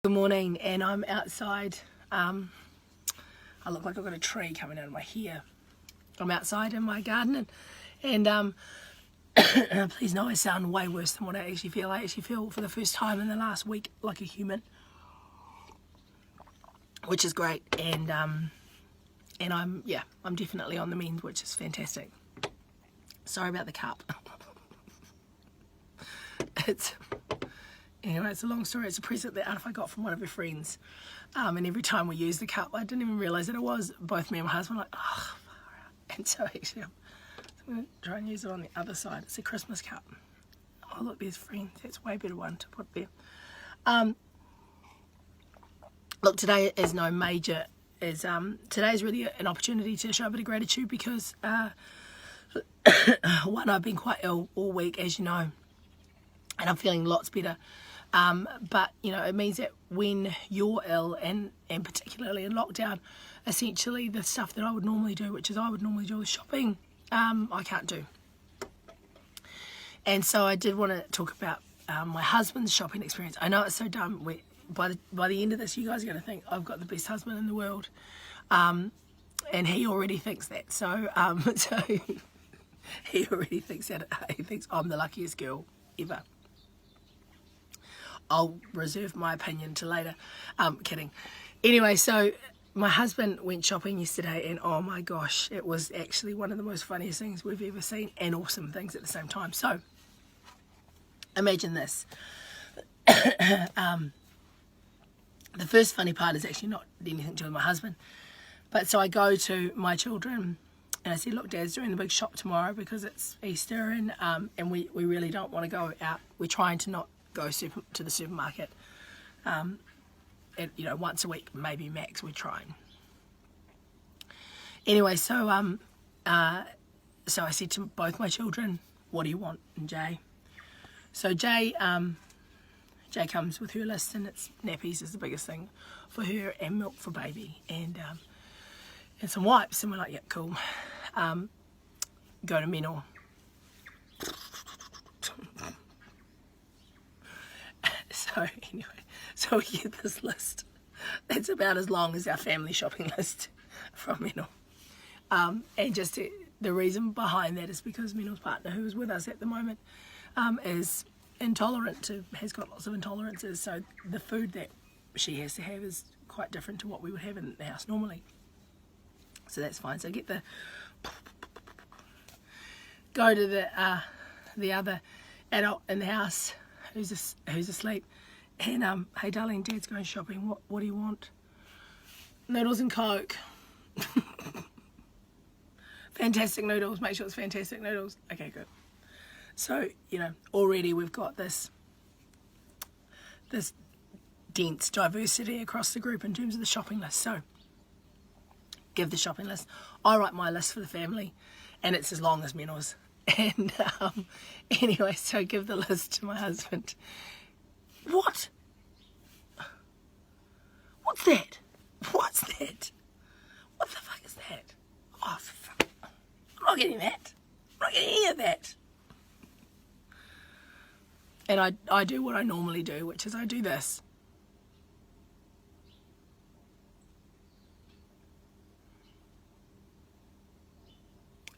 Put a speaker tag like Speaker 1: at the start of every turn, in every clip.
Speaker 1: Good morning, and I'm outside. I look like I've got a tree coming out of my hair. I'm outside in my garden, and please know I sound way worse than what I actually feel. I actually feel for the first time in the last week like a human, which is great. And I'm definitely on the mend, which is fantastic. Sorry about the cup. Anyway, it's a long story. It's a present that I got from one of her friends. And every time we use the cup, I didn't even realise that it was. Both me and my husband were like, oh, far out. And so actually, I'm going to try and use it on the other side. It's a Christmas cup. Oh, look, there's friends. That's a way better one to put there. Look, today is no major. Today is really an opportunity to show a bit of gratitude because, one, I've been quite ill all week, as you know. And I'm feeling lots better. But, you know, it means that when you're ill, and particularly in lockdown, essentially the stuff that I would normally do, which is I would normally do the shopping, I can't do. And so I did want to talk about my husband's shopping experience. I know it's so dumb. By the end of this, you guys are going to think I've got the best husband in the world. And he already thinks that. So he already thinks that. He thinks I'm the luckiest girl ever. I'll reserve my opinion to later. Kidding. Anyway, so my husband went shopping yesterday, and oh my gosh, it was actually one of the most funniest things we've ever seen, and awesome things at the same time. So imagine this. The first funny part is actually not anything to do with my husband, but so I go to my children and I said, look, Dad's doing the big shop tomorrow because it's Easter, and we really don't want to go out. We're trying to not go to the supermarket, once a week, maybe max. We're trying. Anyway, so I said to both my children, "What do you want?" And Jay. So Jay comes with her list, and it's nappies is the biggest thing for her, and milk for baby, and some wipes. And we're like, "Yeah, cool." Go to Menor. So anyway, so we get this list. It's about as long as our family shopping list from Menor. And just the reason behind that is because Menor's partner, who is with us at the moment, is intolerant has got lots of intolerances. So the food that she has to have is quite different to what we would have in the house normally. So that's fine. So get go to the other adult in the house who's asleep, and hey darling, Dad's going shopping. What do you want? Noodles and Coke. Fantastic noodles. Make sure it's fantastic noodles. Okay, good. So already we've got this dense diversity across the group in terms of the shopping list. So give the shopping list. I write my list for the family, and it's as long as Menor's. And anyway, so give the list to my husband. What? What's that? What's that? What the fuck is that? Oh, fuck. I'm not getting that. I'm not getting any of that. And I do what I normally do, which is I do this.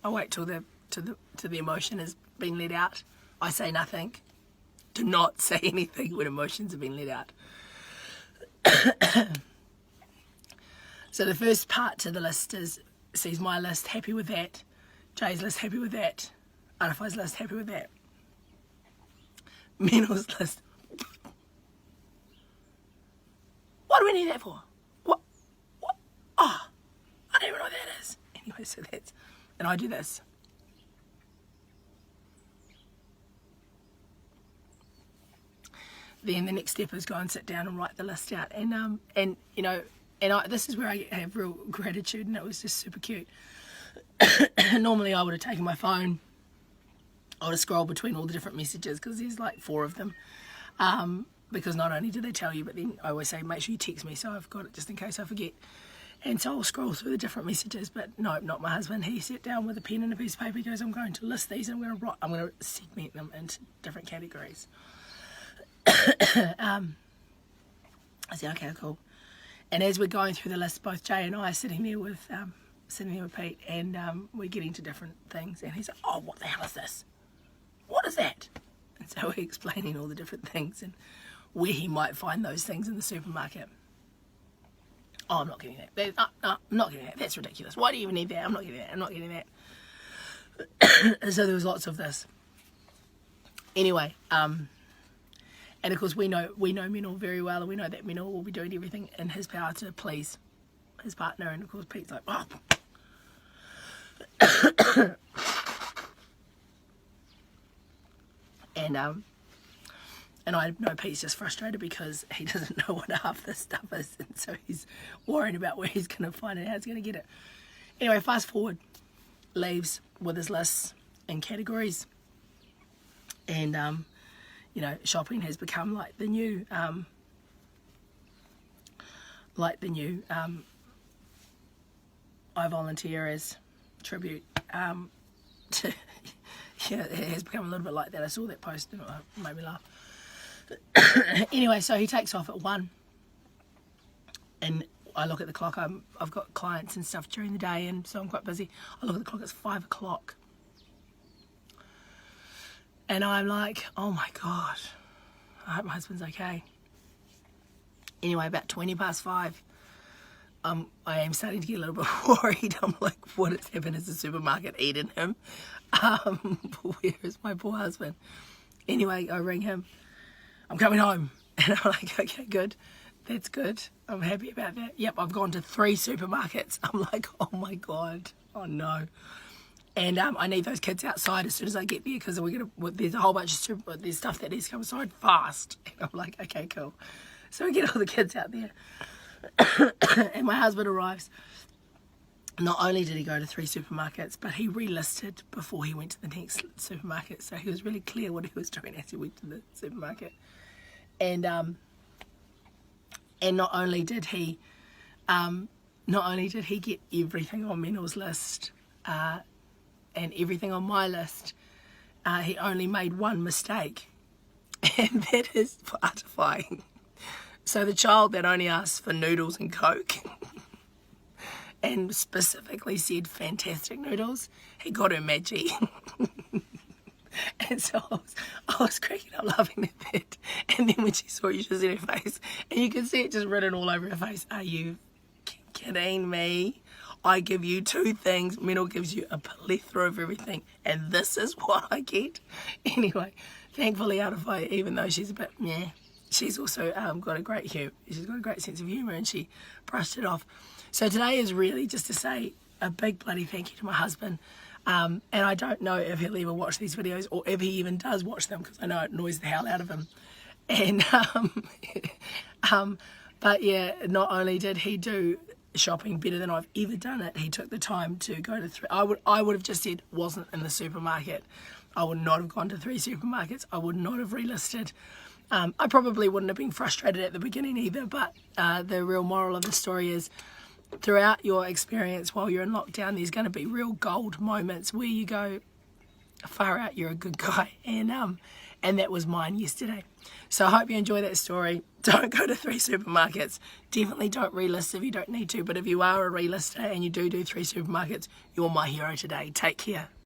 Speaker 1: I wait till the emotion has been let out. I say nothing. Do not say anything when emotions have been let out. So the first part to the list sees my list, happy with that. Jay's list, happy with that. Arafai's list, happy with that. Menor's list. What do we need that for? What? Oh, I don't even know what that is. Anyway, so that's, and I do this. Then the next step is go and sit down and write the list out, this is where I have real gratitude, and it was just super cute. Normally I would have taken my phone, I would have scrolled between all the different messages, because there's like 4 of them, because not only do they tell you, but then I always say make sure you text me so I've got it just in case I forget. And so I'll scroll through the different messages, but no, not my husband. He sat down with a pen and a piece of paper. He goes, I'm going to list these, and I'm going to segment them into different categories. I said, okay, cool. And as we're going through the list, both Jay and I are sitting there with Pete, and we're getting to different things. And he's like, oh, what the hell is this? What is that? And so we're explaining all the different things and where he might find those things in the supermarket. Oh, I'm not getting that. I'm not getting that. That's ridiculous. Why do you even need that? I'm not getting that. I'm not getting that. And so there was lots of this. Anyway, and of course we know Menor very well, and we know that Menor will be doing everything in his power to please his partner. And of course Pete's like, oh. And I know Pete's just frustrated because he doesn't know what half this stuff is, and so he's worrying about where he's going to find it, how he's going to get it. Anyway, fast forward, leaves with his lists and categories, and you know, shopping has become like the new I volunteer as tribute to. Yeah, it has become a little bit like that. I saw that post and it made me laugh. Anyway, so he takes off at 1, and I look at the clock. I've got clients and stuff during the day, and so I'm quite busy. I look at the clock, it's 5 o'clock. And I'm like, oh my God, I hope my husband's okay. Anyway, about 20 past 5, I am starting to get a little bit worried. I'm like, what has happened? Has the supermarket eaten him? Where is my poor husband? Anyway, I ring him. I'm coming home. And I'm like, okay, good. That's good. I'm happy about that. Yep, I've gone to 3 supermarkets. I'm like, oh my God. Oh no. And I need those kids outside as soon as I get there, because there's a whole bunch of there's stuff that needs to come aside fast. And I'm like, okay, cool. So we get all the kids out there. And my husband arrives. Not only did he go to 3 supermarkets, but he relisted before he went to the next supermarket. So he was really clear what he was doing as he went to the supermarket. And not only did he get everything on Menor's list and everything on my list, he only made one mistake, and that is artifying. So the child that only asked for noodles and Coke and specifically said fantastic noodles, he got her Maggi. And so I was cracking up laughing at that. And then when she saw it, you should see her face. And you can see it just written all over her face. Are you kidding me? I give you 2 things. Menor gives you a plethora of everything. And this is what I get? Anyway, thankfully out of fight, even though she's a bit meh, she's also got a great sense of humour, and she brushed it off. So today is really just to say a big bloody thank you to my husband. And I don't know if he'll ever watch these videos, or if he even does watch them, because I know it annoys the hell out of him. And but yeah, not only did he do shopping better than I've ever done it, he took the time to go to 3. I would have just said wasn't in the supermarket. I would not have gone to 3 supermarkets. I would not have relisted. I probably wouldn't have been frustrated at the beginning either, but the real moral of the story is, throughout your experience while you're in lockdown, there's going to be real gold moments where you go, far out, you're a good guy. And that was mine yesterday. So I hope you enjoy that story. Don't go to 3 supermarkets. Definitely don't relist if you don't need to. But if you are a relister and you do 3 supermarkets, you're my hero today. Take care.